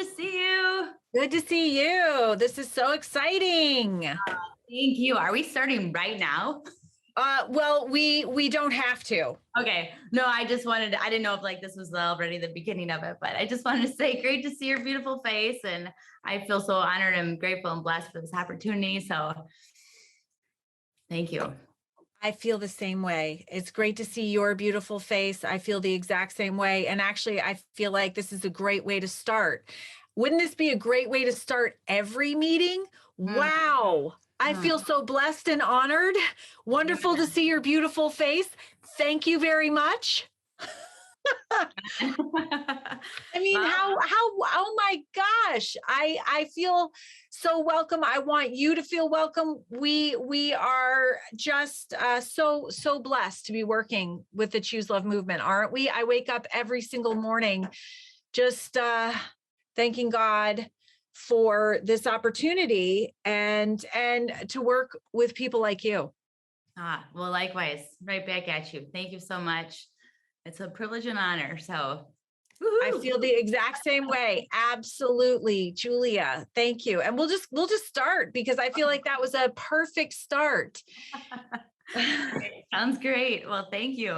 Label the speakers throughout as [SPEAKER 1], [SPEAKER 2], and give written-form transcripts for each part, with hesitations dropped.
[SPEAKER 1] to see you.
[SPEAKER 2] Good to see you. This is so exciting.
[SPEAKER 1] Thank you. Are we starting right now?
[SPEAKER 2] Well, we don't have to.
[SPEAKER 1] Okay. No, I didn't know if this was already the beginning of it, but I just wanted to say great to see your beautiful face. And I feel so honored and grateful and blessed for this opportunity. So thank you.
[SPEAKER 2] I feel the same way. It's great to see your beautiful face. I feel the exact same way. And actually, I feel like this is a great way to start. Wouldn't this be a great way to start every meeting? Wow. I feel so blessed and honored. Wonderful to see your beautiful face. Thank you very much. I mean, oh my gosh, I feel so welcome. I want you to feel welcome. We are just so blessed to be working with the ChooSELove movement, aren't we? I wake up every single morning just thanking God for this opportunity and to work with people like you.
[SPEAKER 1] Well, likewise, right back at you. Thank you so much. It's a privilege and honor. So
[SPEAKER 2] I feel the exact same way. Absolutely, Julia. Thank you. And we'll just start because I feel like that was a perfect start.
[SPEAKER 1] Sounds great. Well, thank you.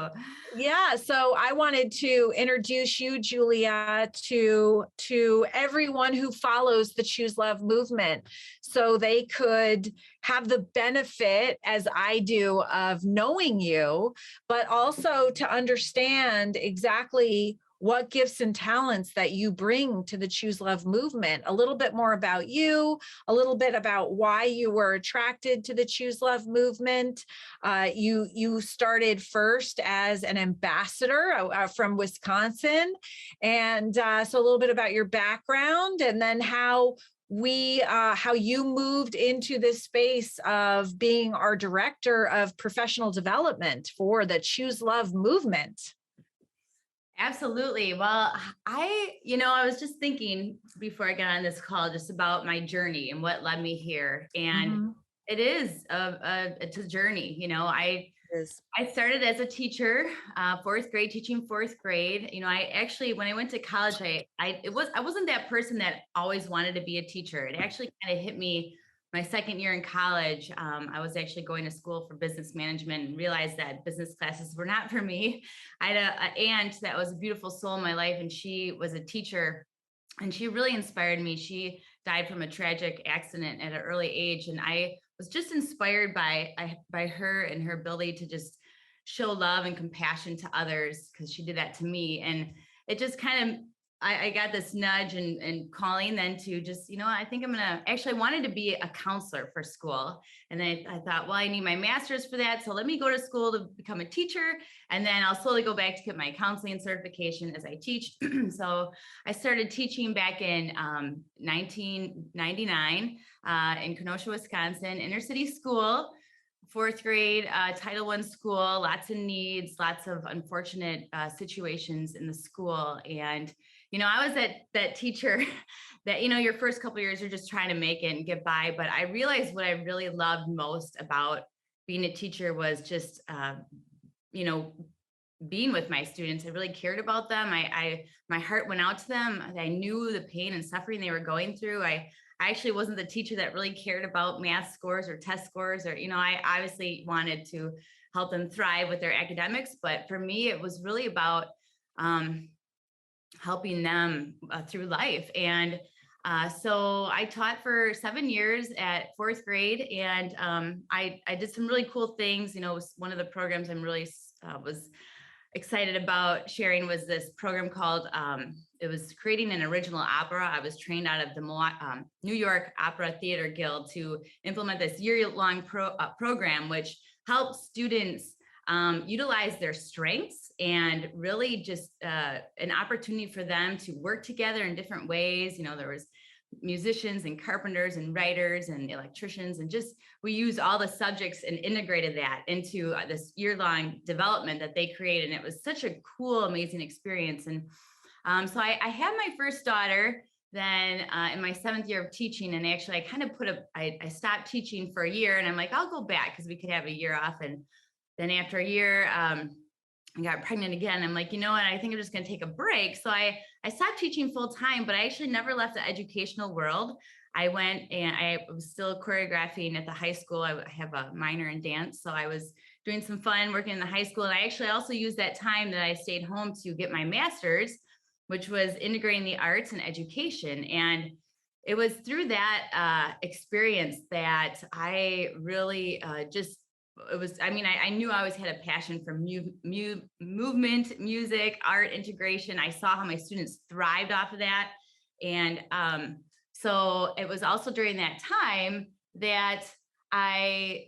[SPEAKER 2] Yeah. So I wanted to introduce you, Julia, to everyone who follows the ChooSELove movement so they could have the benefit, as I do, of knowing you, but also to understand exactly what gifts and talents that you bring to the ChooSELove movement, a little bit more about you, a little bit about why you were attracted to the ChooSELove movement. You started first as an ambassador from Wisconsin. And so a little bit about your background and then how you moved into this space of being our director of professional development for the ChooSELove movement.
[SPEAKER 1] Absolutely. Well, I was just thinking before I got on this call just about my journey and what led me here. And it is it's a journey. I started as a teacher, fourth grade, teaching fourth grade. I actually, when I went to college, I wasn't that person that always wanted to be a teacher. It actually kind of hit me my second year in college. I was actually going to school for business management and realized that business classes were not for me. I had an aunt that was a beautiful soul in my life, and she was a teacher, and she really inspired me. She died from a tragic accident at an early age, and I was just inspired by her and her ability to just show love and compassion to others, because she did that to me. And it just kind of, I got this nudge and calling then to just, I think I wanted to be a counselor for school. And then I thought, well, I need my master's for that. So let me go to school to become a teacher. And then I'll slowly go back to get my counseling certification as I teach. So I started teaching back in 1999 in Kenosha, Wisconsin, inner city school. Fourth grade, Title I school, lots of needs, lots of unfortunate situations in the school. And, I was that teacher that, your first couple of years, you're just trying to make it and get by. But I realized what I really loved most about being a teacher was just, being with my students. I really cared about them. My heart went out to them. I knew the pain and suffering they were going through. I actually wasn't the teacher that really cared about math scores or test scores, or, I obviously wanted to help them thrive with their academics. But for me, it was really about helping them through life. And so I taught for 7 years at fourth grade, and I did some really cool things. One of the programs I'm really was excited about sharing was this program called, it was creating an original opera. I was trained out of the New York Opera Theater Guild to implement this year-long program, which helps students utilize their strengths and really just an opportunity for them to work together in different ways. There was musicians and carpenters and writers and electricians, and just we used all the subjects and integrated that into this year-long development that they created. And it was such a cool, amazing experience. And so I had my first daughter then in my 7th year of teaching. And actually I kind of I stopped teaching for a year, and I'm like, I'll go back because we could have a year off. And then after a year, I got pregnant again. I'm like, you know what? I think I'm just going to take a break. So I stopped teaching full time, but I actually never left the educational world. I went and I was still choreographing at the high school. I have a minor in dance. So I was doing some fun working in the high school. And I actually also used that time that I stayed home to get my master's, which was integrating the arts and education. And it was through that experience that I really just it was, I mean, I knew I always had a passion for movement, music, art integration. I saw how my students thrived off of that. And so it was also during that time that I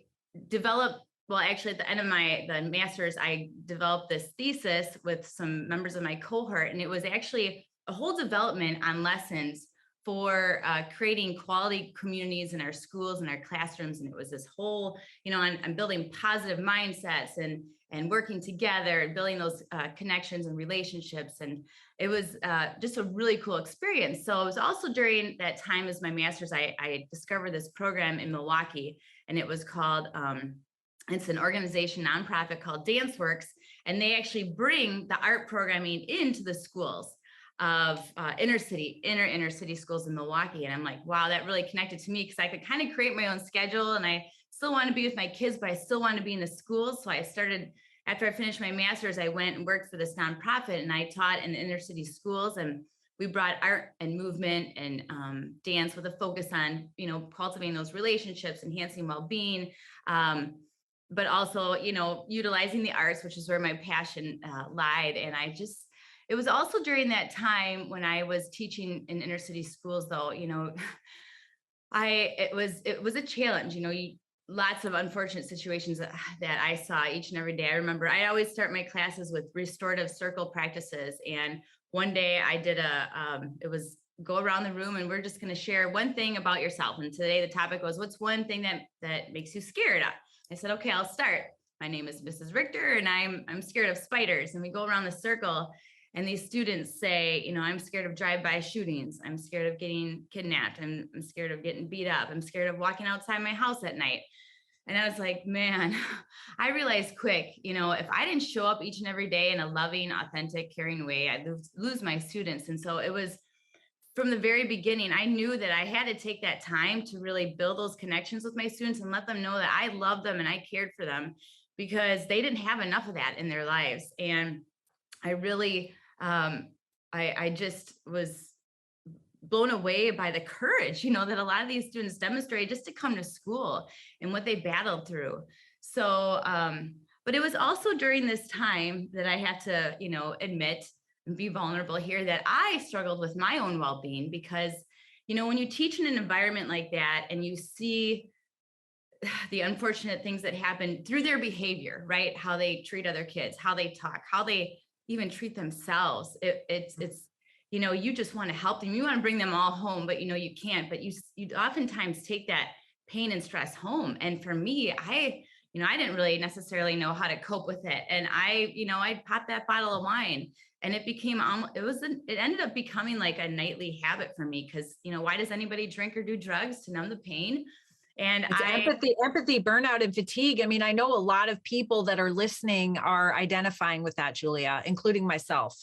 [SPEAKER 1] developed, well, actually at the end of the master's, I developed this thesis with some members of my cohort, and it was actually a whole development on lessons for creating quality communities in our schools and our classrooms. And it was this whole, on building positive mindsets and working together and building those connections and relationships. And it was just a really cool experience. So it was also during that time as my master's, I discovered this program in Milwaukee, and it was called, it's an organization, nonprofit called DanceWorks, and they actually bring the art programming into the schools of inner city schools in Milwaukee. And I'm like, wow, that really connected to me, because I could kind of create my own schedule, and I still want to be with my kids, but I still want to be in the schools. So I started, after I finished my master's, I went and worked for this nonprofit, and I taught in inner city schools, and we brought art and movement and dance with a focus on, cultivating those relationships, enhancing well-being, but also, utilizing the arts, which is where my passion lied. And it was also during that time when I was teaching in inner city schools, though, it was a challenge, lots of unfortunate situations that I saw each and every day. I remember I always start my classes with restorative circle practices. And one day I did it was go around the room, and we're just going to share one thing about yourself. And today the topic was, what's one thing that makes you scared? I said, okay, I'll start. My name is Mrs. Richter, and I'm scared of spiders. And we go around the circle, and these students say, I'm scared of drive-by shootings. I'm scared of getting kidnapped. I'm scared of getting beat up. I'm scared of walking outside my house at night. And I was like, man, I realized quick, if I didn't show up each and every day in a loving, authentic, caring way, I'd lose my students. And so it was from the very beginning, I knew that I had to take that time to really build those connections with my students and let them know that I loved them and I cared for them, because they didn't have enough of that in their lives. And I really, I just was blown away by the courage, that a lot of these students demonstrated just to come to school and what they battled through. So, but it was also during this time that I had to, admit and be vulnerable here that I struggled with my own well-being, because, when you teach in an environment like that and you see the unfortunate things that happen through their behavior, right? How they treat other kids, how they talk, how they even treat themselves. It's you just want to help them. You want to bring them all home, but you can't. But you oftentimes take that pain and stress home. And for me, I didn't really necessarily know how to cope with it. And I'd pop that bottle of wine, and it became it ended up becoming like a nightly habit for me, because why does anybody drink or do drugs? To numb the pain. And
[SPEAKER 2] it's empathy, burnout, and fatigue. I mean, I know a lot of people that are listening are identifying with that, Julia, including myself.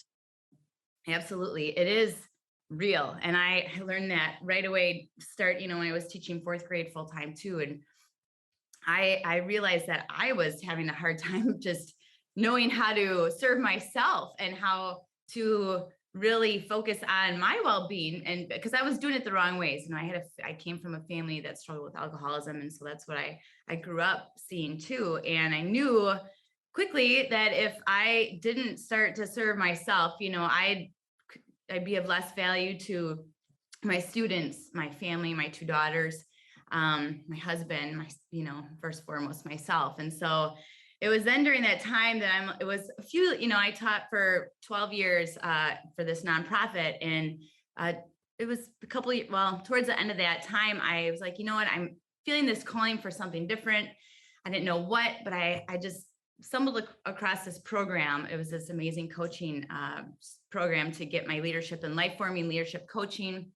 [SPEAKER 1] Absolutely. It is real. And I learned that right away, when I was teaching fourth grade full time too. And I realized that I was having a hard time just knowing how to serve myself and how to really focus on my well-being. And because I was doing it the wrong ways, I came from a family that struggled with alcoholism. And so that's what I grew up seeing too. And I knew quickly that if I didn't start to serve myself, I'd be of less value to my students, my family, my two daughters, my husband, first and foremost myself. And so it was then during that time that I taught for 12 years for this nonprofit. And it was a couple of, towards the end of that time, I was like, I'm feeling this calling for something different. I didn't know what, but I just stumbled across this program. It was this amazing coaching program to get my leadership and life forming leadership coaching,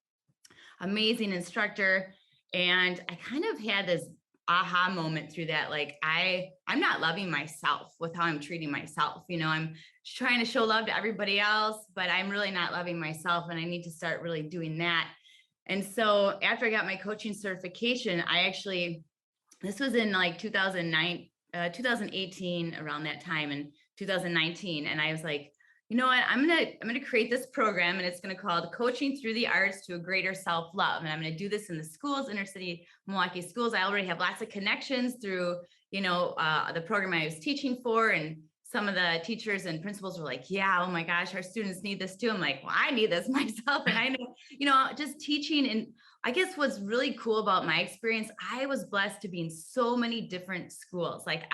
[SPEAKER 1] amazing instructor. And I kind of had this aha moment through that. Like I'm not loving myself with how I'm treating myself. I'm trying to show love to everybody else, but I'm really not loving myself, and I need to start really doing that. And so after I got my coaching certification, this was in like 2009, 2018, around that time, in 2019. And I was like, you know what, I'm gonna create this program, and it's gonna call Coaching Through the Arts to a Greater Self-Love. And I'm gonna do this in the schools, inner city Milwaukee schools. I already have lots of connections through, the program I was teaching for. And some of the teachers and principals were like, yeah, oh my gosh, our students need this too. I'm like, well, I need this myself. And I know, just teaching. And I guess what's really cool about my experience, I was blessed to be in so many different schools. Like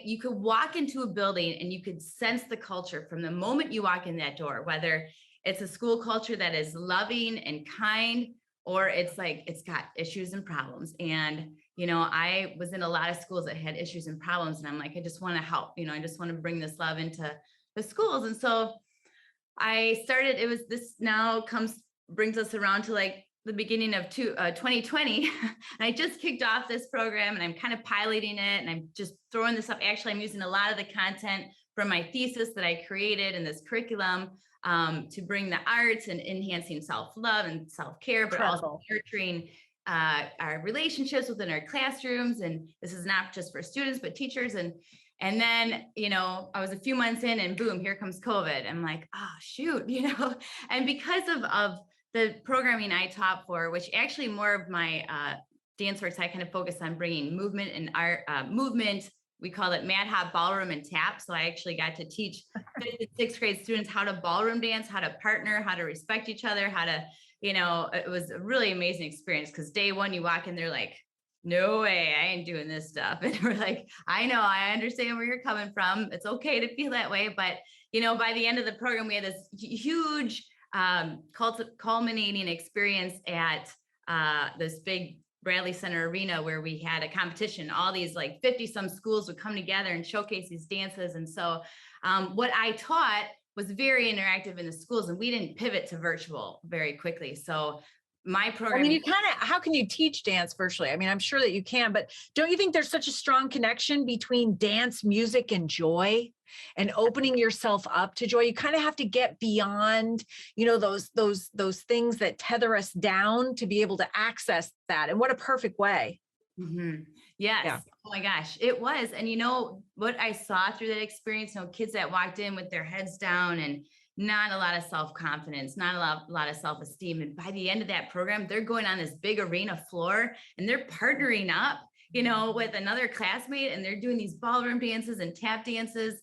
[SPEAKER 1] you could walk into a building and you could sense the culture from the moment you walk in that door, whether it's a school culture that is loving and kind, or it's like, it's got issues and problems. And, I was in a lot of schools that had issues and problems. And I'm like, I just want to help, I just want to bring this love into the schools. And so this now brings us around to like the beginning of 2020. And I just kicked off this program, and I'm kind of piloting it, and I'm just throwing this up. Actually, I'm using a lot of the content from my thesis that I created in this curriculum to bring the arts and enhancing self-love and self-care, but also nurturing our relationships within our classrooms. And this is not just for students, but teachers. And then, I was a few months in, and boom, here comes COVID. I'm like, oh, shoot, and because of the programming I taught for, which actually more of my dance works, I kind of focus on bringing movement and art, movement. We call it Mad Hop Ballroom and Tap. So I actually got to teach 5th and 6th grade students how to ballroom dance, how to partner, how to respect each other, how to, it was a really amazing experience, because day one you walk in, they're like, no way, I ain't doing this stuff. And we're like, I know, I understand where you're coming from. It's okay to feel that way. But, by the end of the program, we had this huge culminating experience at this big Bradley Center arena, where we had a competition. All these like 50 some schools would come together and showcase these dances. And so what I taught was very interactive in the schools, and we didn't pivot to virtual very quickly. So my program,
[SPEAKER 2] how can you teach dance virtually? I mean, I'm sure that you can, but don't you think there's such a strong connection between dance, music, and joy, and opening yourself up to joy? You kind of have to get beyond, those things that tether us down to be able to access that. And what a perfect way.
[SPEAKER 1] Mm-hmm. Yes. Yeah. Oh my gosh, it was. And what I saw through that experience, kids that walked in with their heads down and not a lot of self-confidence, not a lot of self-esteem. And by the end of that program, they're going on this big arena floor, and they're partnering up, with another classmate, and they're doing these ballroom dances and tap dances.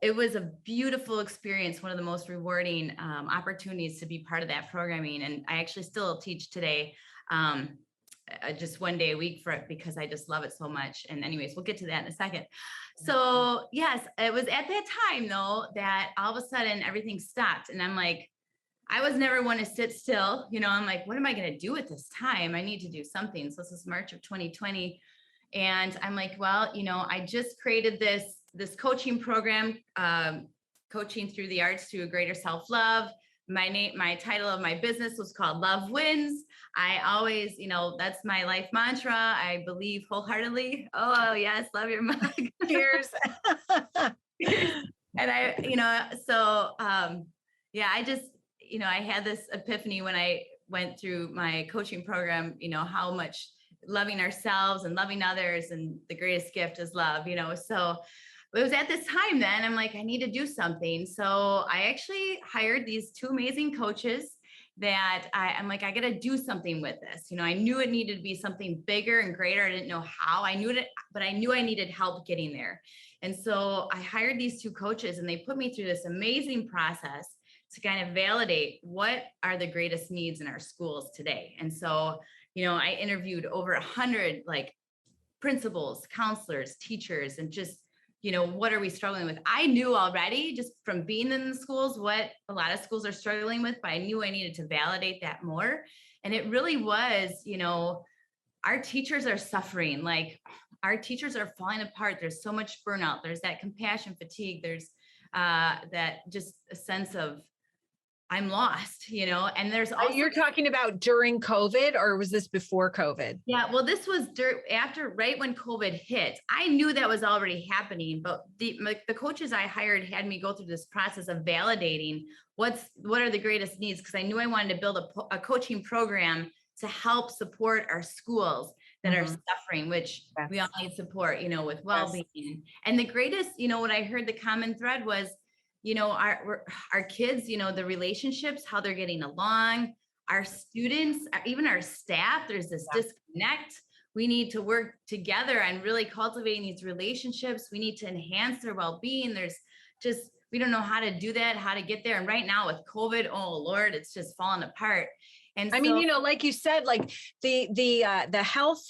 [SPEAKER 1] It was a beautiful experience, one of the most rewarding opportunities to be part of that programming. And I actually still teach today, just one day a week for it, because I just love it so much. And anyways, we'll get to that in a second. So yes, it was at that time though, that all of a sudden everything stopped. And I'm like, I was never one to sit still. I'm like, what am I going to do at this time? I need to do something. So this is March of 2020. And I'm like, well, I just created this coaching program, Coaching Through the Arts to a Greater Self-Love. My title of my business was called Love Wins. I always, that's my life mantra. I believe wholeheartedly. Oh yes, love your mug.
[SPEAKER 2] Cheers.
[SPEAKER 1] And I just, I had this epiphany when I went through my coaching program, how much loving ourselves and loving others, and the greatest gift is love, so it was at this time then I'm like, I need to do something. So I actually hired these 2 amazing coaches that I'm like, I got to do something with this. I knew it needed to be something bigger and greater. I didn't know how. I knew it, but I knew I needed help getting there. And so I hired these 2 coaches, and they put me through this amazing process to kind of validate what are the greatest needs in our schools today. And so, I interviewed over 100 like principals, counselors, teachers, and just, what are we struggling with? I knew already just from being in the schools what a lot of schools are struggling with, but I knew I needed to validate that more. And it really was, our teachers are suffering. Like our teachers are falling apart. There's so much burnout. There's that compassion fatigue. There's that just a sense of I'm lost, and there's also,
[SPEAKER 2] You're talking about during COVID, or was this before COVID?
[SPEAKER 1] yeah, well, this was after, right when COVID hit. I knew that was already happening, but the coaches I hired had me go through this process of validating what are the greatest needs, because I knew I wanted to build a coaching program to help support our schools that are suffering, which we all need support, with well-being. And the greatest, what I heard, the common thread was, our kids, the relationships, how they're getting along, our students, even our staff, there's this disconnect. We need to work together on really cultivating these relationships. We need to enhance their well-being. There's just, we don't know how to do that, how to get there. And right now with COVID, oh Lord, it's just falling apart. And
[SPEAKER 2] I mean, like you said, like the health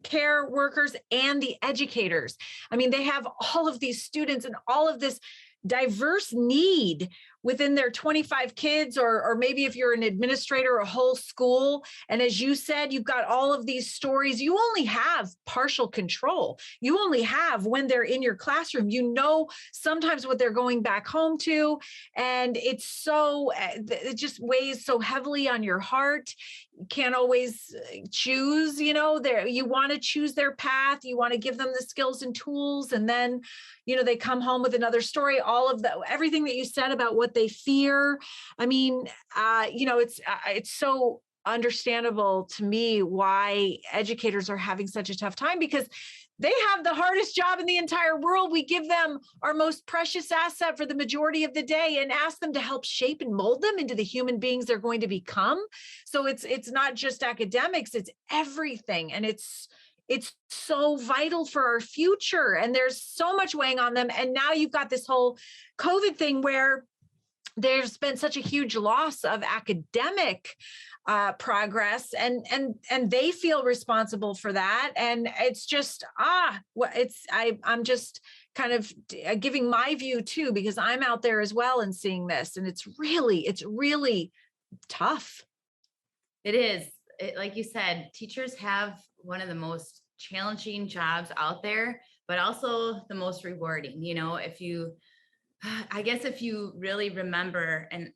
[SPEAKER 2] care workers and the educators. I mean, they have all of these students and all of this diverse need within their 25 kids, or maybe if you're an administrator, a whole school. And as you said, you've got all of these stories. You only have partial control. You only have when they're in your classroom, sometimes what they're going back home to. And it just weighs so heavily on your heart. You can't always choose, you want to choose their path. You want to give them the skills and tools. And then, they come home with another story, everything that you said about what they fear. I mean, it's so understandable to me why educators are having such a tough time, because they have the hardest job in the entire world. We give them our most precious asset for the majority of the day and ask them to help shape and mold them into the human beings they're going to become. So it's not just academics, it's everything. And it's so vital for our future. And there's so much weighing on them. And now you've got this whole COVID thing where there's been such a huge loss of academic progress, and they feel responsible for that. And it's just, I'm just kind of giving my view too, because I'm out there as well and seeing this, and it's really tough.
[SPEAKER 1] It is. Like you said, teachers have one of the most challenging jobs out there, but also the most rewarding. I guess if you really remember and,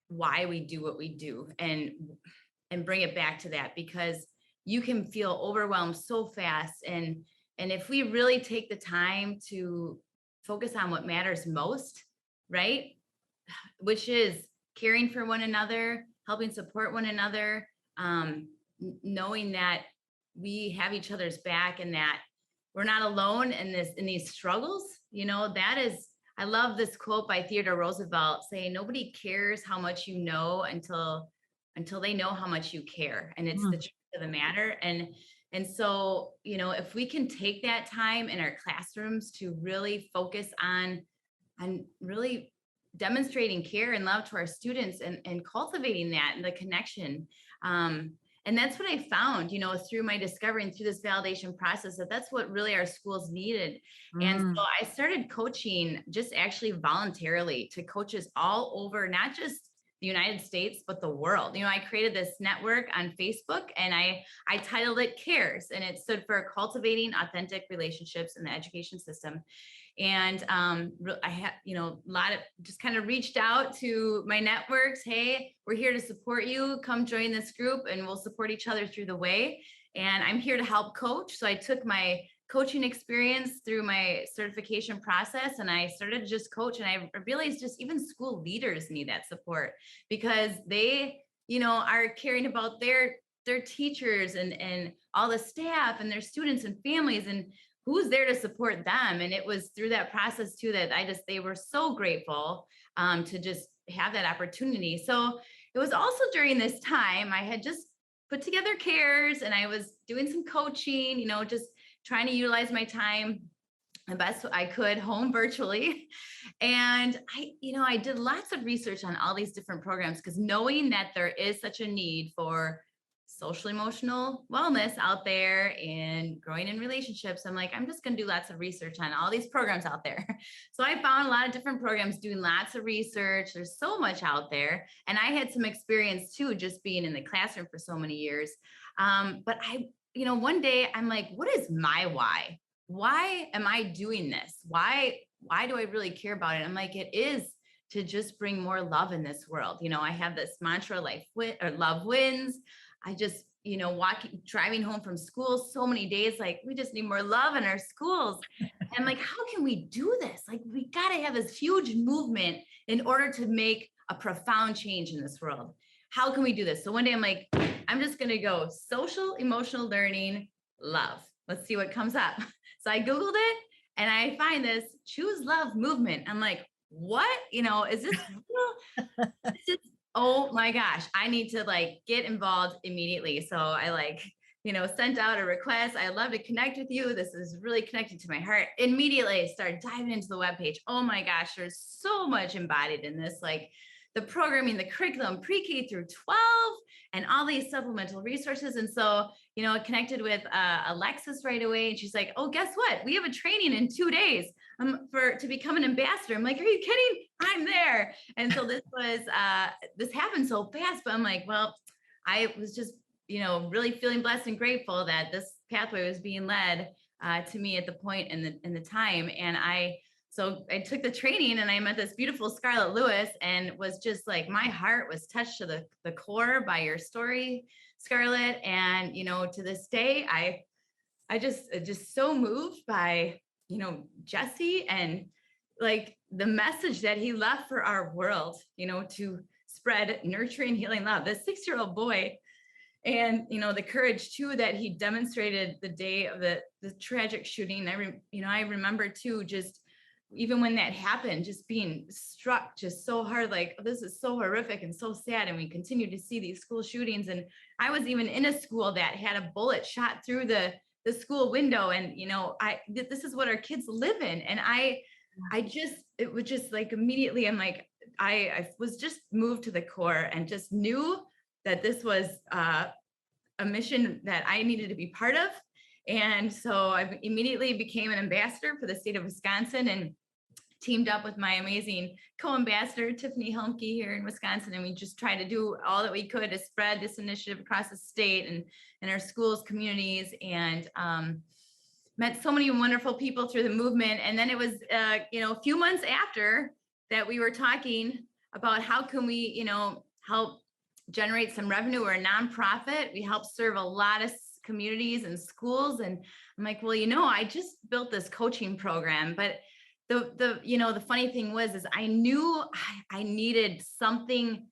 [SPEAKER 1] why we do what we do, and bring it back to that, because you can feel overwhelmed so fast. And if we really take the time to focus on what matters most, right? Which is caring for one another, helping support one another, knowing that we have each other's back and that we're not alone in these struggles. That is, I love this quote by Theodore Roosevelt saying, nobody cares how much you know until they know how much you care. And it's the truth of the matter. And so, if we can take that time in our classrooms to really focus on really demonstrating care and love to our students, and cultivating that and the connection. And that's what I found, through my discovery and through this validation process, that's what really our schools needed. And so I started coaching just actually voluntarily to coaches all over, not just the United States, but the world. I created this network on Facebook, and I titled it C.A.R.E.S, and it stood for Cultivating Authentic Relationships in the Education System. And I had, a lot of just kind of reached out to my networks. Hey, we're here to support you. Come join this group and we'll support each other through the way. And I'm here to help coach. So I took my coaching experience through my certification process, and I started to just coach. And I realized just even school leaders need that support, because they, are caring about their teachers and all the staff and their students and families, and who's there to support them. And it was through that process too that they were so grateful to just have that opportunity. So it was also during this time I had just put together C.A.R.E.S, and I was doing some coaching, just trying to utilize my time the best I could home virtually. And I did lots of research on all these different programs, because knowing that there is such a need for social emotional wellness out there and growing in relationships, I'm like, I'm just going to do lots of research on all these programs out there. So I found a lot of different programs, doing lots of research. There's so much out there. And I had some experience too, just being in the classroom for so many years. But one day I'm like, what is my why? Why am I doing this? Why do I really care about it? I'm like, it is to just bring more love in this world. I have this mantra, love wins. I just, driving home from school so many days, like, we just need more love in our schools. And like, how can we do this? Like, we got to have this huge movement in order to make a profound change in this world. How can we do this? So one day I'm like, I'm just going to go social emotional learning, love. Let's see what comes up. So I Googled it and I find this ChooSELove movement. I'm like, what? Is this real? Oh my gosh, I need to like get involved immediately. So I sent out a request. I'd love to connect with you. This is really connected to my heart. Immediately I started diving into the webpage. Oh my gosh, there's so much embodied in this, like the programming, the curriculum, pre-K through 12, and all these supplemental resources. And so, I connected with Alexis right away. And she's like, oh, guess what? We have a training in 2 days to become an ambassador. I'm like, are you kidding? I'm there. And so this happened so fast, but I'm like, well, I was just, really feeling blessed and grateful that this pathway was being led to me at the point in the time. And so I took the training and I met this beautiful Scarlett Lewis, and was just like, my heart was touched to the core by your story, Scarlett. And, to this day, I just so moved by, Jesse, and like the message that he left for our world, to spread nurturing, healing love. This 6-year-old boy, and, the courage too, that he demonstrated the day of the tragic shooting. I remember too, just even when that happened, just being struck just so hard, like, this is so horrific and so sad. And we continue to see these school shootings. And I was even in a school that had a bullet shot through the school window. And, this is what our kids live in. And it was just like, immediately, I'm like, I was just moved to the core and just knew that this was a mission that I needed to be part of. And so I immediately became an ambassador for the state of Wisconsin, and teamed up with my amazing co-ambassador, Tiffany Helmke, here in Wisconsin. And we just tried to do all that we could to spread this initiative across the state and in our schools, communities, and met so many wonderful people through the movement. And then it was, a few months after that, we were talking about how can we, help generate some revenue. We're a nonprofit. We help serve a lot of communities and schools. And I'm like, well, I just built this coaching program, but the funny thing is I knew I needed something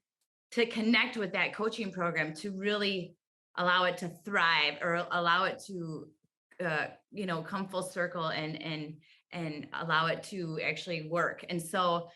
[SPEAKER 1] to connect with that coaching program to really allow it to thrive, or allow it to, come full circle and allow it to actually work. And so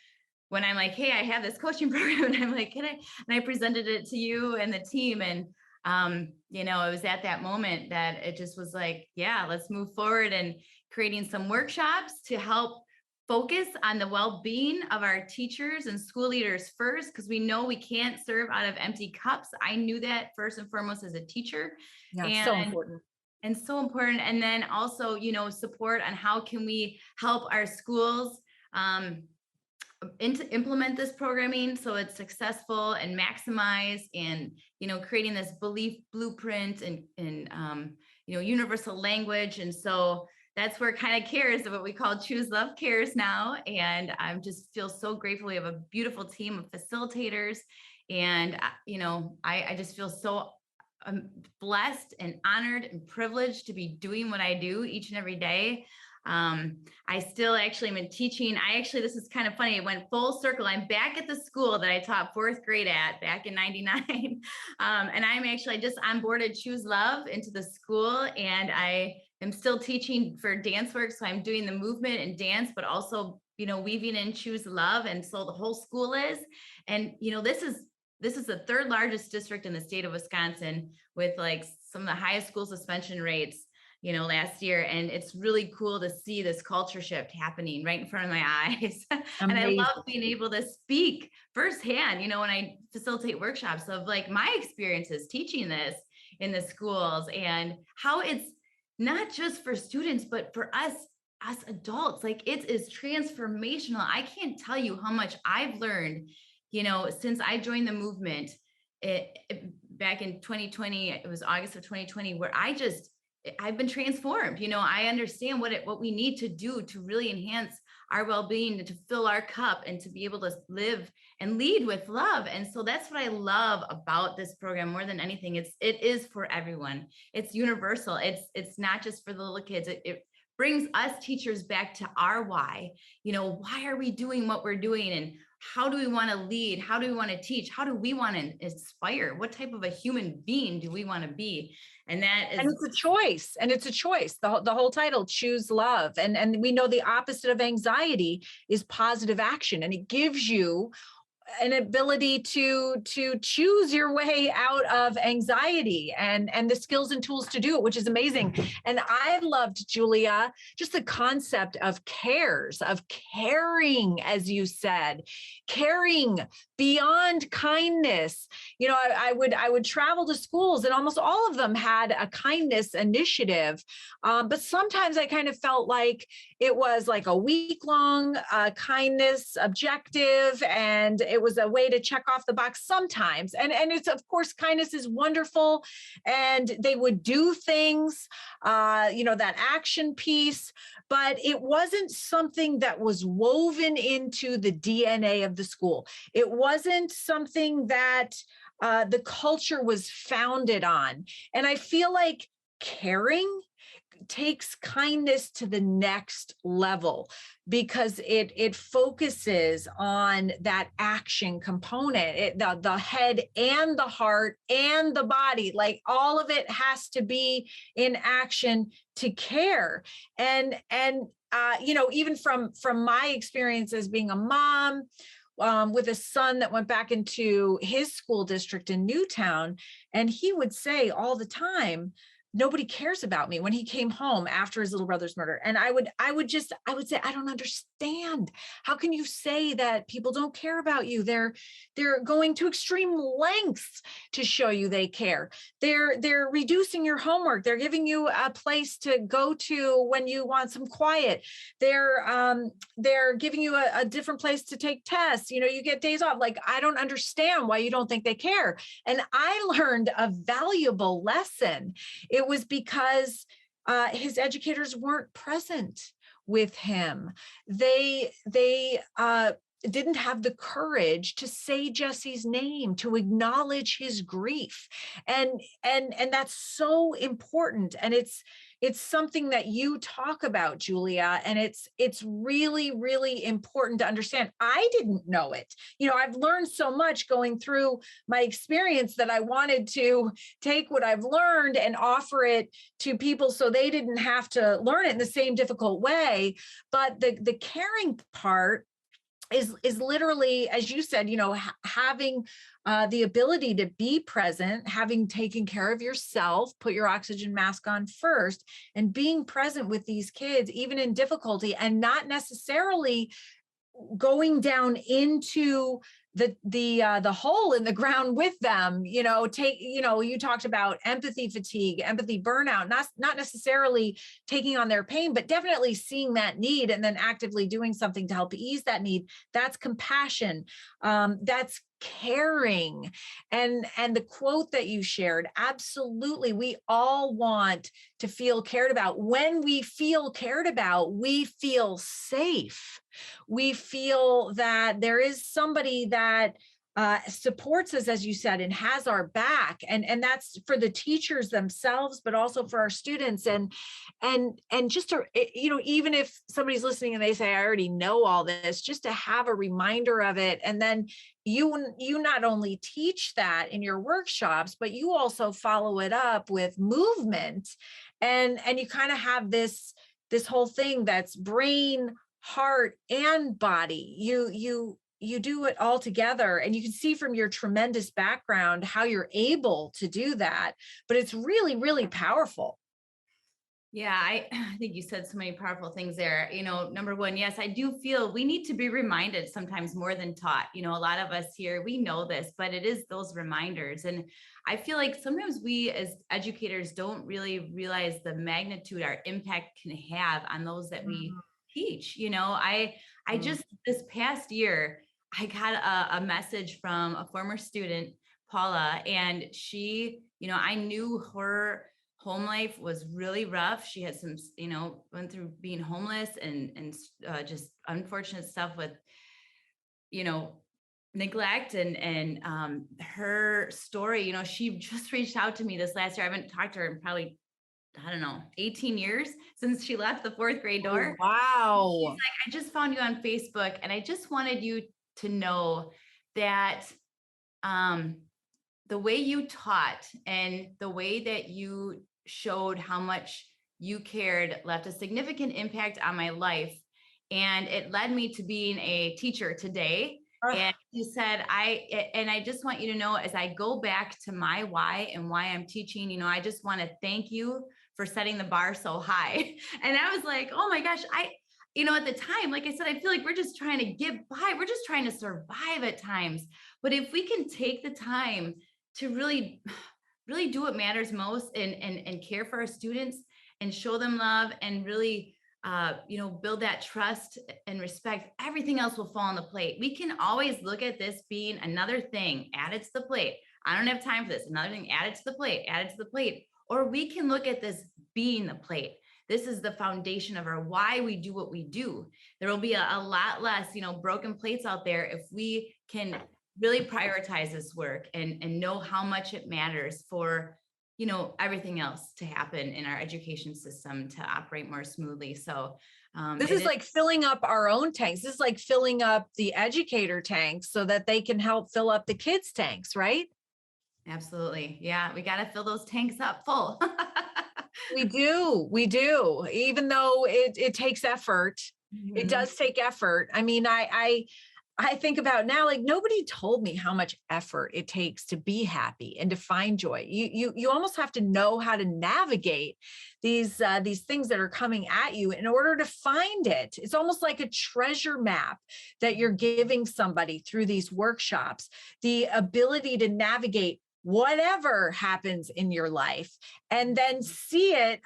[SPEAKER 1] when I'm like, hey, I have this coaching program, and I'm like, and I presented it to you and the team. And, it was at that moment that it just was like, yeah, let's move forward, and creating some workshops to help focus on the well-being of our teachers and school leaders first, because we know we can't serve out of empty cups. I knew that first and foremost as a teacher.
[SPEAKER 2] Yeah, so important.
[SPEAKER 1] And so important. And then also, support on how can we help our schools implement this programming so it's successful and maximized, and, creating this belief blueprint and universal language. And so that's where kind of C.A.R.E.S, what we call ChooSELove C.A.R.E.S now. And I just feel so grateful. We have a beautiful team of facilitators. And, I just feel so blessed and honored and privileged to be doing what I do each and every day. I still actually am teaching. This is kind of funny. It went full circle. I'm back at the school that I taught 4th grade at back in '99. And I just onboarded ChooSELove into the school, and I am still teaching for dance work. So I'm doing the movement and dance, but also, weaving in ChooSELove. And so the whole school is, and, this is the 3rd largest district in the state of Wisconsin, with like some of the highest school suspension rates, last year. And it's really cool to see this culture shift happening right in front of my eyes. And I love being able to speak firsthand, when I facilitate workshops of like my experiences teaching this in the schools, and how it's not just for students, but for us adults. Like, it is transformational. I can't tell you how much I've learned, since I joined the movement back in 2020. It was August of 2020, where I've been transformed. I understand what we need to do to really enhance our well-being, to fill our cup, and to be able to live and lead with love. And so that's what I love about this program more than anything. It is for everyone. It's universal. It's not just for the little kids. It brings us teachers back to our why. Why are we doing what we're doing, and how do we want to lead? How do we want to teach? How do we want to inspire? What type of a human being do we want to be? And
[SPEAKER 2] it's a choice. The whole title, Choose Love. And we know the opposite of anxiety is positive action. And it gives you an ability to choose your way out of anxiety and the skills and tools to do it, which is amazing. And I loved, Julia, just the concept of C.A.R.E.S, of caring, as you said, caring beyond kindness. I would travel to schools, and almost all of them had a kindness initiative. But sometimes I kind of felt like it was like a week-long kindness objective, and it was a way to check off the box sometimes. And it's, of course, kindness is wonderful, and they would do things, that action piece, but it wasn't something that was woven into the DNA of the school. It wasn't something that the culture was founded on. And I feel like caring takes kindness to the next level, because it focuses on that action component, the head and the heart and the body, like all of it has to be in action to care. And even from my experience as being a mom, with a son that went back into his school district in Newtown, and he would say all the time, nobody cares about me, when he came home after his little brother's murder. And I would say, I don't understand. How can you say that people don't care about you? They're going to extreme lengths to show you they care. They're reducing your homework. They're giving you a place to go to when you want some quiet. They're giving you a different place to take tests. You get days off. Like, I don't understand why you don't think they care. And I learned a valuable lesson. It was because his educators weren't present with him. They didn't have the courage to say Jesse's name, to acknowledge his grief, and that's so important. And it's something that you talk about, Julia, and it's really, really important to understand. I didn't know it. I've learned so much going through my experience that I wanted to take what I've learned and offer it to people so they didn't have to learn it in the same difficult way. But the caring part is literally, as you said, having the ability to be present, having taken care of yourself, put your oxygen mask on first, and being present with these kids, even in difficulty, and not necessarily going down into the hole in the ground with them. You talked about empathy fatigue, empathy burnout, not necessarily taking on their pain, but definitely seeing that need and then actively doing something to help ease that need. That's compassion. That's caring. And the quote that you shared, absolutely, we all want to feel cared about. When we feel cared about, we feel safe. We feel that there is somebody that supports us, as you said, and has our back. And that's for the teachers themselves, but also for our students. And just to, even if somebody's listening and they say, I already know all this, just to have a reminder of it. And then you not only teach that in your workshops, but you also follow it up with movement. And you kind of have this whole thing that's brain, heart, and body. You do it all together, and you can see from your tremendous background how you're able to do that, but it's really, really powerful.
[SPEAKER 1] Yeah, I think you said so many powerful things there. Number one, yes, I do feel we need to be reminded sometimes more than taught. A lot of us here, we know this, but it is those reminders. And I feel like sometimes we as educators don't really realize the magnitude our impact can have on those that we teach. I just, this past year, I got a message from a former student, Paula, and she, I knew her home life was really rough. She had some, went through being homeless and just unfortunate stuff with, you know, neglect and her story, she just reached out to me this last year. I haven't talked to her in probably, I don't know, 18 years since she left the fourth grade
[SPEAKER 2] Oh,
[SPEAKER 1] door. She's
[SPEAKER 2] wow.
[SPEAKER 1] like, I just found you on Facebook and I just wanted you to know that um, the way you taught and the way that you showed how much you cared left a significant impact on my life. And it led me to being a teacher today. And he said, I just want you to know, as I go back to my why and why I'm teaching, I just want to thank you for setting the bar so high. And I was like, oh my gosh, at the time, like I said, I feel like we're just trying to get by. We're just trying to survive at times. But if we can take the time to really, really do what matters most and care for our students and show them love and really, build that trust and respect, everything else will fall on the plate. We can always look at this being another thing added to the plate. I don't have time for this. Another thing added to the plate, added to the plate. Or we can look at this being the plate. This is the foundation of our why we do what we do. There will be a lot less, broken plates out there if we can really prioritize this work and know how much it matters for everything else to happen in our education system to operate more smoothly. So
[SPEAKER 2] this is like filling up our own tanks. This is like filling up the educator tanks so that they can help fill up the kids' tanks, right?
[SPEAKER 1] Absolutely. Yeah, we got to fill those tanks up full.
[SPEAKER 2] We do. Even though it takes effort, it does take effort. I mean, I think about now, like nobody told me how much effort it takes to be happy and to find joy. You almost have to know how to navigate these things that are coming at you in order to find it. It's almost like a treasure map that you're giving somebody through these workshops, the ability to navigate whatever happens in your life, and then see it,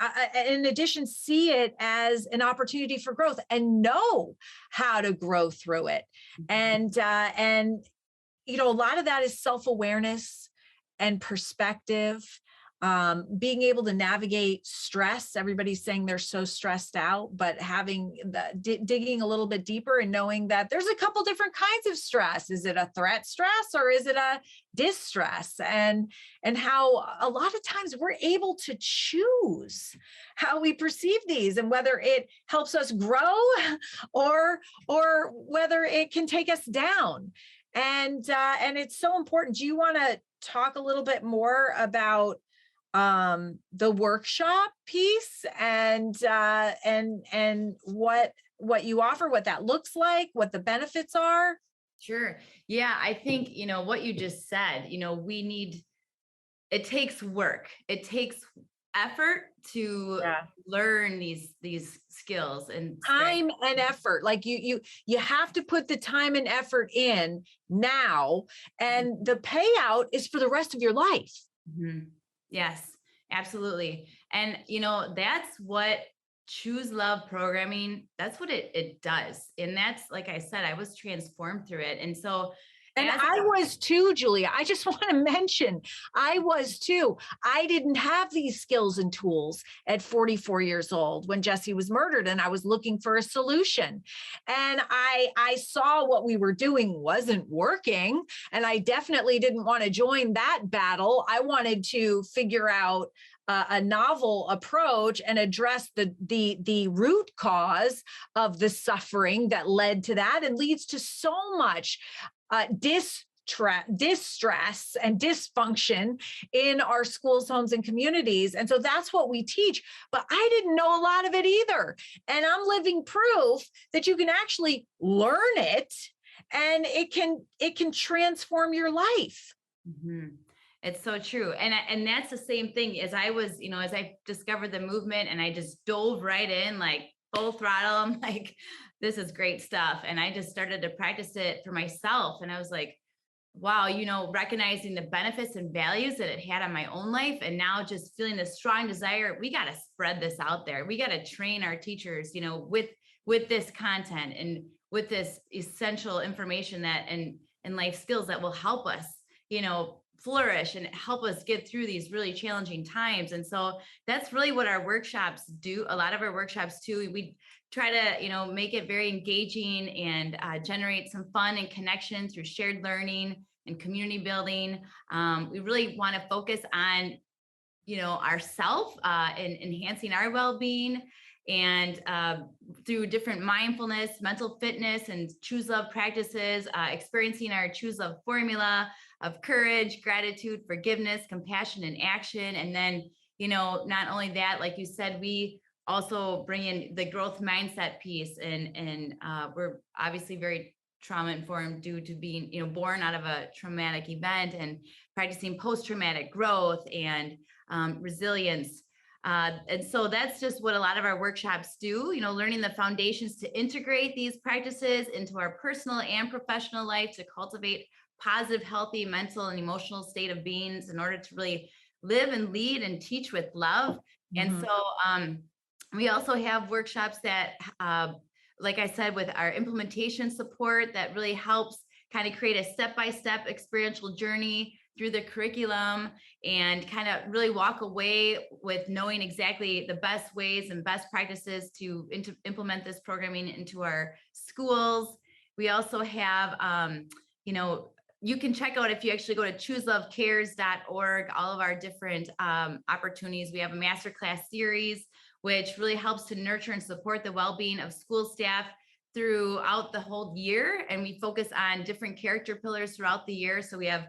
[SPEAKER 2] in addition, see it as an opportunity for growth and know how to grow through it. And a lot of that is self-awareness and perspective, being able to navigate stress. Everybody's saying they're so stressed out, but having digging a little bit deeper and knowing that there's a couple different kinds of stress. Is it a threat stress or is it a distress? And how a lot of times we're able to choose how we perceive these and whether it helps us grow or whether it can take us down. And it's so important. Do you want to talk a little bit more about the workshop piece and what you offer, what that looks like, what the benefits are?
[SPEAKER 1] Sure. Yeah, I think, what you just said, it takes work. It takes effort to learn these skills and
[SPEAKER 2] time and effort. Like you have to put the time and effort in now, and the payout is for the rest of your life.
[SPEAKER 1] Mm-hmm. Yes, absolutely. And, that's what ChooSELove programming, that's what it does. And that's, like I said, I was transformed through it. And so,
[SPEAKER 2] and I was too, Julia. I just want to mention, I was too. I didn't have these skills and tools at 44 years old when Jesse was murdered, and I was looking for a solution. And I saw what we were doing wasn't working, and I definitely didn't want to join that battle. I wanted to figure out a novel approach and address the root cause of the suffering that led to that and leads to so much distress and dysfunction in our schools, homes, and communities. And so that's what we teach. But I didn't know a lot of it either. And I'm living proof that you can actually learn it and it can transform your life.
[SPEAKER 1] Mm-hmm. It's so true. And that's the same thing as I was, as I discovered the movement and I just dove right in like full throttle. I'm like, this is great stuff. And I just started to practice it for myself. And I was like, wow, recognizing the benefits and values that it had on my own life. And now just feeling this strong desire, we got to spread this out there. We got to train our teachers, with this content and with this essential information that and life skills that will help us, flourish and help us get through these really challenging times. And so that's really what our workshops do. A lot of our workshops too, we try to, make it very engaging and generate some fun and connection through shared learning and community building. We really want to focus on, ourself and enhancing our well-being, and through different mindfulness, mental fitness, and ChooSELove practices, experiencing our ChooSELove formula of courage, gratitude, forgiveness, compassion, and action. And then, not only that, like you said, we also bring in the growth mindset piece, and we're obviously very trauma informed due to being, born out of a traumatic event, and practicing post-traumatic growth and resilience. And so that's just what a lot of our workshops do, learning the foundations to integrate these practices into our personal and professional life to cultivate positive, healthy mental and emotional state of beings in order to really live and lead and teach with love. And so we also have workshops that, like I said, with our implementation support that really helps kind of create a step-by-step experiential journey through the curriculum, and kind of really walk away with knowing exactly the best ways and best practices to implement this programming into our schools. We also have, you can check out, if you actually go to ChooSELove.org, all of our different opportunities. We have a masterclass series, which really helps to nurture and support the well-being of school staff throughout the whole year. And we focus on different character pillars throughout the year. So we have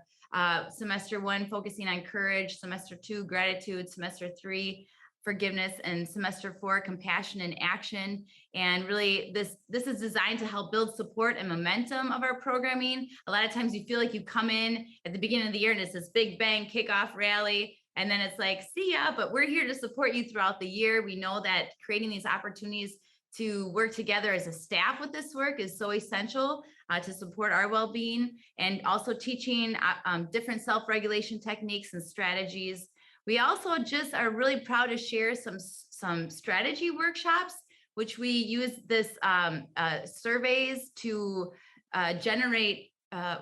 [SPEAKER 1] semester 1 focusing on courage, semester 2 gratitude, semester 3 forgiveness, and semester 4 compassion and action. And really this is designed to help build support and momentum of our programming. A lot of times you feel like you come in at the beginning of the year and it's this big bang kickoff rally, and then it's like, see ya, but we're here to support you throughout the year. We know that creating these opportunities to work together as a staff with this work is so essential to support our well-being, and also teaching different self-regulation techniques and strategies. We also just are really proud to share some strategy workshops, which we use this surveys to generate.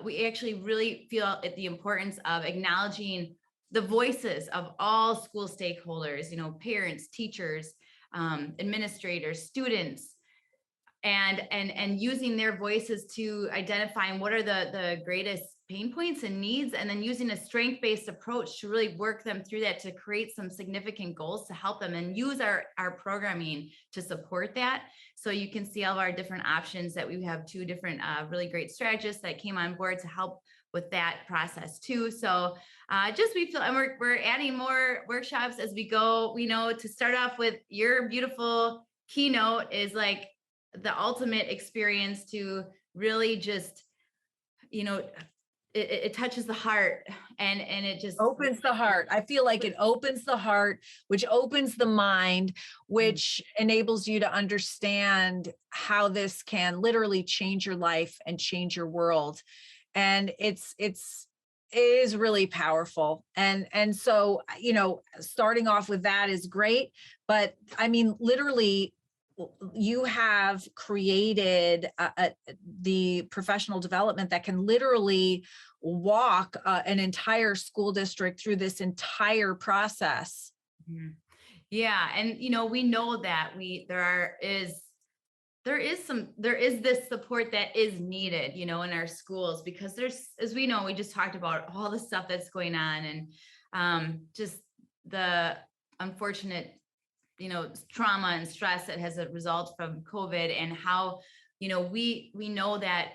[SPEAKER 1] We actually really feel the importance of acknowledging the voices of all school stakeholders, parents, teachers, administrators, students, and using their voices to identifying what are the greatest pain points and needs, and then using a strength-based approach to really work them through that to create some significant goals to help them, and use our programming to support that. So you can see all of our different options that we have 2 different really great strategists that came on board to help with that process too. So we feel, and we're adding more workshops as we go. We know to start off with, your beautiful keynote is like the ultimate experience to really just, it touches the heart, and it just
[SPEAKER 2] opens the heart. I feel like it opens the heart, which opens the mind, which enables you to understand how this can literally change your life and change your world. And it is really powerful. And so, starting off with that is great. But I mean, literally, you have created the professional development that can literally walk an entire school district through this entire process.
[SPEAKER 1] Mm-hmm. Yeah. And, we know that there is this support that is needed, in our schools, because there's, as we know, we just talked about all the stuff that's going on, and just the unfortunate, trauma and stress that has a result from COVID, and how, we know that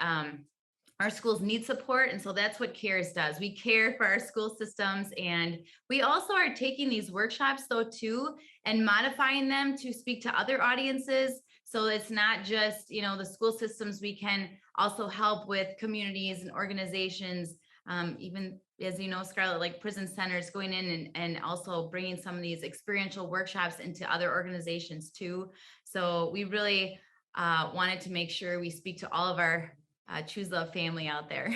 [SPEAKER 1] our schools need support. And so that's what C.A.R.E.S does. We care for our school systems. And we also are taking these workshops though too, and modifying them to speak to other audiences. So it's not just, the school systems. We can also help with communities and organizations, even, as you know, Scarlett, like prison centers, going in and also bringing some of these experiential workshops into other organizations too. So we really wanted to make sure we speak to all of our ChooSELove family out there.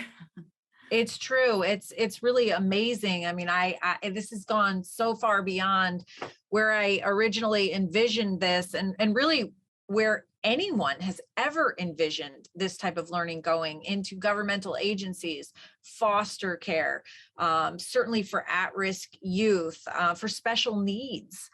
[SPEAKER 2] It's true. It's really amazing. I mean, I this has gone so far beyond where I originally envisioned this, and really where anyone has ever envisioned this type of learning going into governmental agencies, foster care, certainly for at-risk youth, for special needs,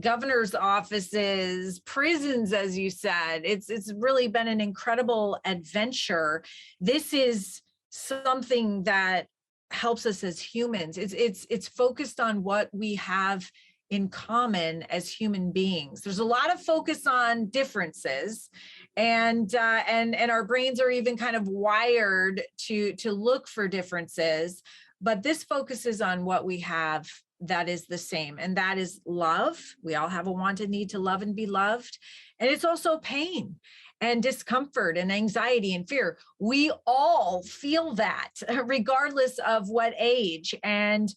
[SPEAKER 2] governor's offices, prisons, as you said. It's really been an incredible adventure. This is something that helps us as humans. It's focused on what we have in common as human beings. There's a lot of focus on differences, and our brains are even kind of wired to look for differences. But this focuses on what we have that is the same, and that is love. We all have a wanted need to love and be loved. And it's also pain and discomfort and anxiety and fear. We all feel that, regardless of what age. And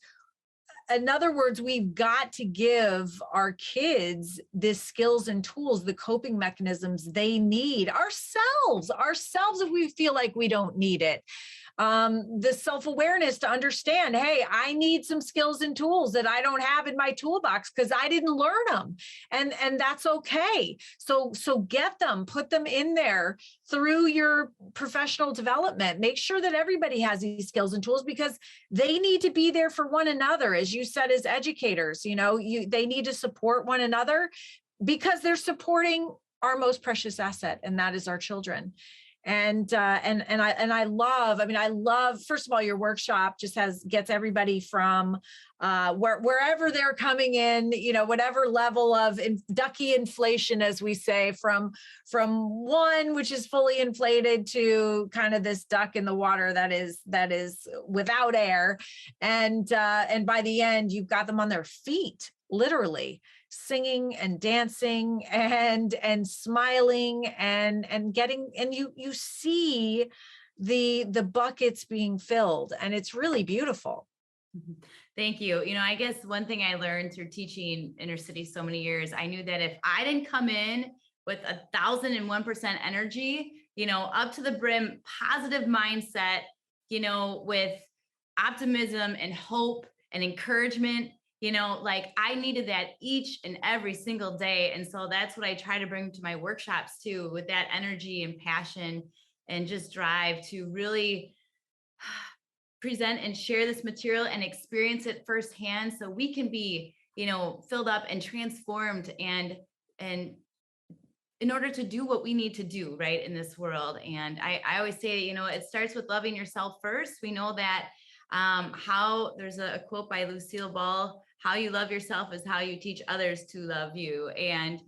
[SPEAKER 2] in other words, we've got to give our kids the skills and tools, the coping mechanisms they need ourselves if we feel like we don't need it. The self-awareness to understand, hey, I need some skills and tools that I don't have in my toolbox because I didn't learn them. And that's okay. So get them, put them in there through your professional development. Make sure that everybody has these skills and tools because they need to be there for one another. As you said, as educators, they need to support one another because they're supporting our most precious asset, and that is our children. And I love, first of all, your workshop just gets everybody from wherever they're coming in, whatever level of ducky inflation, as we say, from one, which is fully inflated, to kind of this duck in the water that is without air. And by the end, you've got them on their feet, literally, singing and dancing and smiling and getting, and you see the buckets being filled, and it's really beautiful.
[SPEAKER 1] Thank you. I guess one thing I learned through teaching inner city so many years, I knew that if I didn't come in with 1,001% energy, up to the brim, positive mindset, with optimism and hope and encouragement, I needed that each and every single day. And so that's what I try to bring to my workshops too, with that energy and passion and just drive to really present and share this material and experience it firsthand so we can be, filled up and transformed and in order to do what we need to do right in this world. And I always say, it starts with loving yourself first. We know that there's a quote by Lucille Ball, how you love yourself is how you teach others to love you. And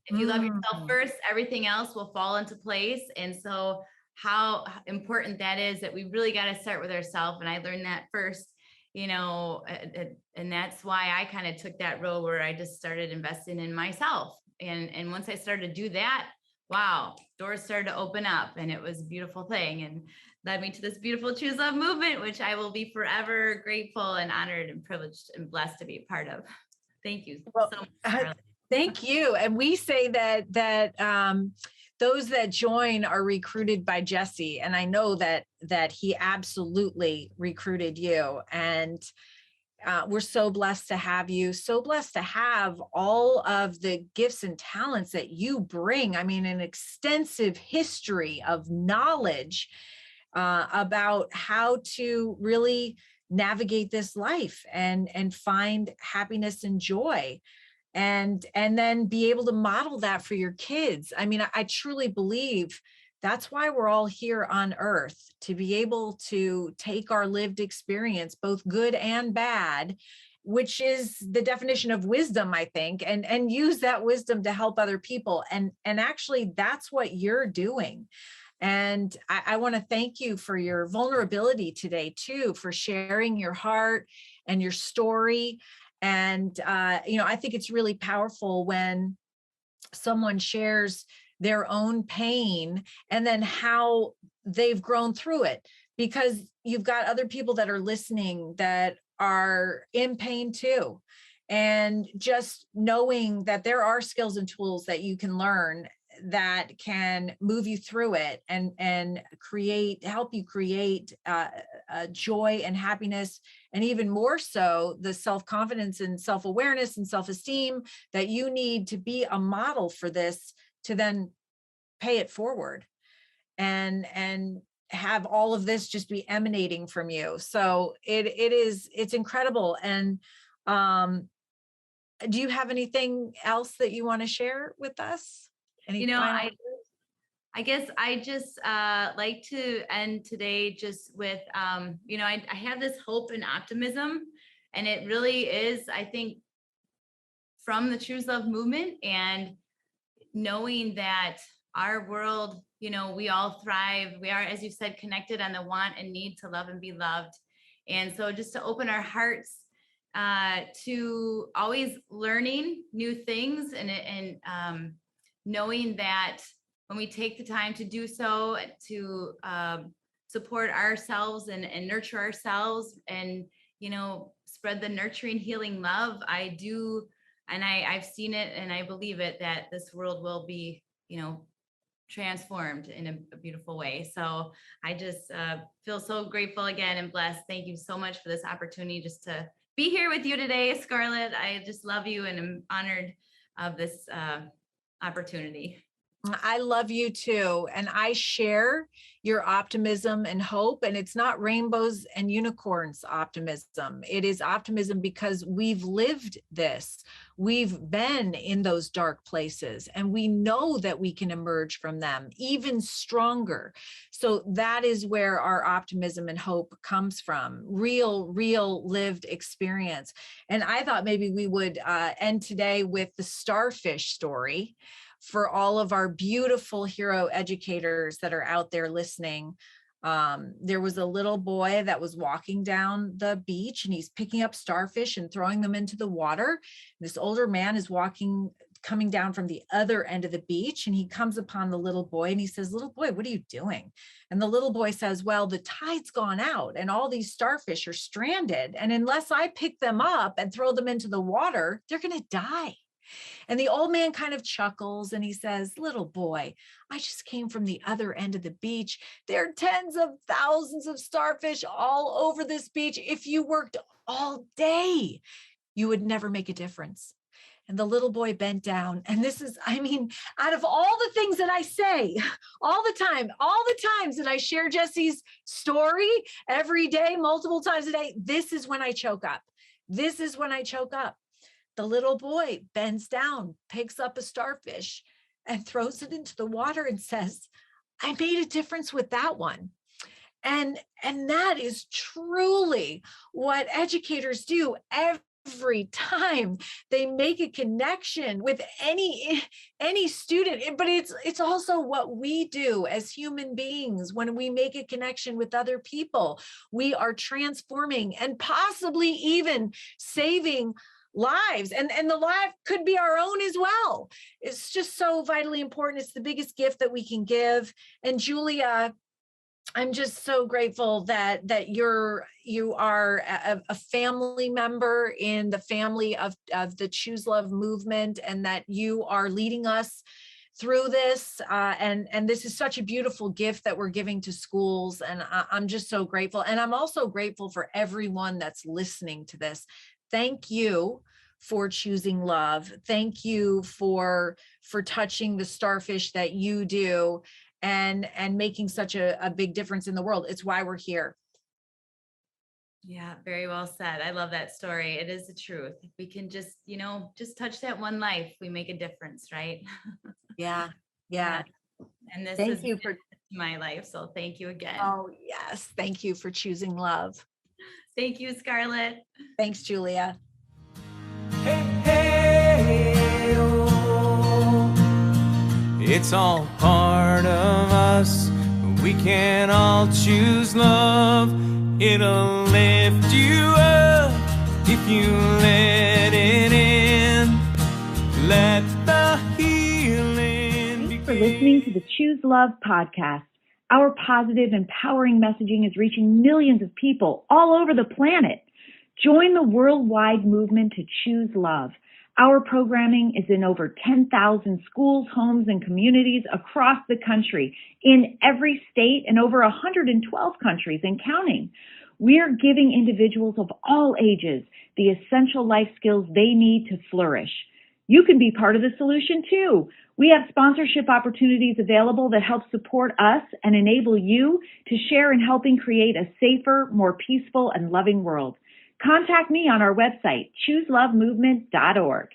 [SPEAKER 1] if you love yourself first, everything else will fall into place. And so how important that is, that we really got to start with ourselves. And I learned that first, and that's why I kind of took that road where I just started investing in myself. And once I started to do that, wow, doors started to open up, and it was a beautiful thing, and led me to this beautiful ChooSELove movement, which I will be forever grateful and honored and privileged and blessed to be a part of. Thank you so much.
[SPEAKER 2] Thank you. And we say that those that join are recruited by Jesse, and I know that he absolutely recruited you. And we're so blessed to have you, so blessed to have all of the gifts and talents that you bring. I mean, an extensive history of knowledge about how to really navigate this life and find happiness and joy, and then be able to model that for your kids. I mean, I truly believe that's why we're all here on earth, to be able to take our lived experience, both good and bad, which is the definition of wisdom, I think, and use that wisdom to help other people. And actually, that's what you're doing. And I want to thank you for your vulnerability today, too, for sharing your heart and your story. And, I think it's really powerful when someone shares their own pain and then how they've grown through it, because you've got other people that are listening that are in pain, too. And just knowing that there are skills and tools that you can learn that can move you through it and help you create joy and happiness, and even more so, the self-confidence and self-awareness and self-esteem that you need to be a model for this, to then pay it forward and have all of this just be emanating from you. So it's incredible. And do you have anything else that you want to share with us? Any final?
[SPEAKER 1] I guess I just like to end today just with, I have this hope and optimism, and it really is, I think, from the ChooSELove movement, and knowing that our world, we all thrive. We are, as you said, connected on the want and need to love and be loved. And so just to open our hearts to always learning new things, and knowing that when we take the time to do so, to support ourselves and nurture ourselves, and spread the nurturing, healing love, I've seen it and I believe it, that this world will be transformed in a beautiful way. So I just feel so grateful again and blessed. Thank you so much for this opportunity just to be here with you today, Scarlett. I just love you and I'm honored of this opportunity.
[SPEAKER 2] I love you too. And I share your optimism and hope. And it's not rainbows and unicorns optimism. It is optimism because we've lived this. We've been in those dark places and we know that we can emerge from them even stronger. So that is where our optimism and hope comes from. Real lived experience. And I thought maybe we would end today with the Starfish story. For all of our beautiful hero educators that are out there listening, there was a little boy that was walking down the beach and he's picking up starfish and throwing them into the water. This older man is coming down from the other end of the beach, and he comes upon the little boy and he says, "Little boy, what are you doing?" And the little boy says, "Well, the tide's gone out and all these starfish are stranded. And unless I pick them up and throw them into the water, they're going to die." And the old man kind of chuckles and he says, "Little boy, I just came from the other end of the beach. There are tens of thousands of starfish all over this beach. If you worked all day, you would never make a difference." And the little boy bent down. And this is, out of all the things that I say all the times that I share Jesse's story every day, multiple times a day, this is when I choke up. The little boy bends down, picks up a starfish and throws it into the water and says, "I made a difference with that one." And that is truly what educators do every time they make a connection with any student. But it's also what we do as human beings. When we make a connection with other people, we are transforming and possibly even saving lives, and the life could be our own as well. It's just so vitally important. It's the biggest gift that we can give. And Julia, I'm just so grateful that you are a family member in the family of the ChooSELove movement, and that you are leading us through this. And this is such a beautiful gift that we're giving to schools. And I'm just so grateful. And I'm also grateful for everyone that's listening to this. Thank you for choosing love. Thank you for touching the starfish that you do and making such a big difference in the world. It's why we're here.
[SPEAKER 1] Yeah, very well said. I love that story. It is the truth. If we can just touch that one life, we make a difference, right?
[SPEAKER 2] Yeah.
[SPEAKER 1] And this
[SPEAKER 2] thank
[SPEAKER 1] is
[SPEAKER 2] you for
[SPEAKER 1] my life. So thank you again.
[SPEAKER 2] Oh, yes. Thank you for choosing love.
[SPEAKER 1] Thank you, Scarlett.
[SPEAKER 2] Thanks, Julia.
[SPEAKER 3] Hey, hey, oh. It's all part of us. We can all choose love. It'll lift you up if you let it in. Let the healing begin.
[SPEAKER 4] Thanks for listening to the ChooSELove podcast. Our positive, empowering messaging is reaching millions of people all over the planet. Join the worldwide movement to choose love. Our programming is in over 10,000 schools, homes, and communities across the country, in every state and over 112 countries and counting. We're giving individuals of all ages the essential life skills they need to flourish. You can be part of the solution too. We have sponsorship opportunities available that help support us and enable you to share in helping create a safer, more peaceful, and loving world. Contact me on our website, ChooSELoveMovement.org.